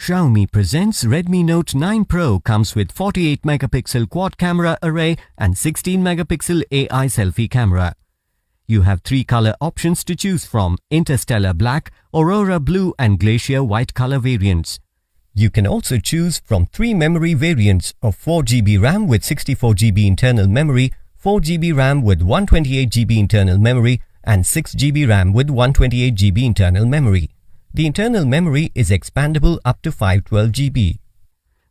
Xiaomi presents Redmi Note 9 Pro comes with 48 megapixel quad camera array and 16 megapixel AI selfie camera. You have 3 color options to choose from: Interstellar Black, Aurora Blue and Glacier White color variants. You can also choose from 3 memory variants of 4GB RAM with 64GB internal memory, 4GB RAM with 128GB internal memory and 6GB RAM with 128GB internal memory. The internal memory is expandable up to 512GB.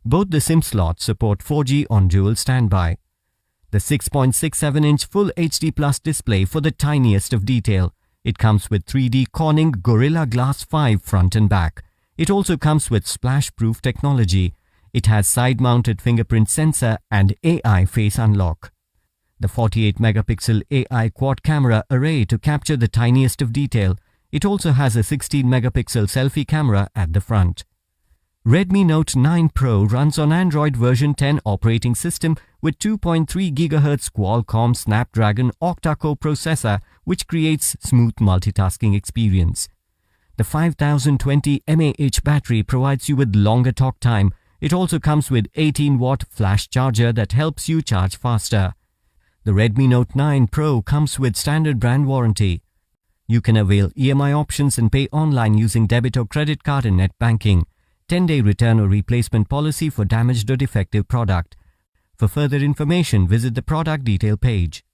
Both the SIM slots support 4G on dual standby. The 6.67-inch Full HD Plus display for the tiniest of detail. It comes with 3D Corning Gorilla Glass 5 front and back. It also comes with splash-proof technology. It has side-mounted fingerprint sensor and AI face unlock. The 48 megapixel AI quad camera array to capture the tiniest of detail. It also has a 16 megapixel selfie camera at the front. Redmi Note 9 Pro runs on Android version 10 operating system with 2.3 GHz Qualcomm Snapdragon octa-core processor, which creates smooth multitasking experience. The 5020 mAh battery provides you with longer talk time. It also comes with 18-watt flash charger that helps you charge faster. The Redmi Note 9 Pro comes with standard brand warranty. You can avail EMI options and pay online using debit or credit card and net banking. 10-day return or replacement policy for damaged or defective product. For further information, visit the product detail page.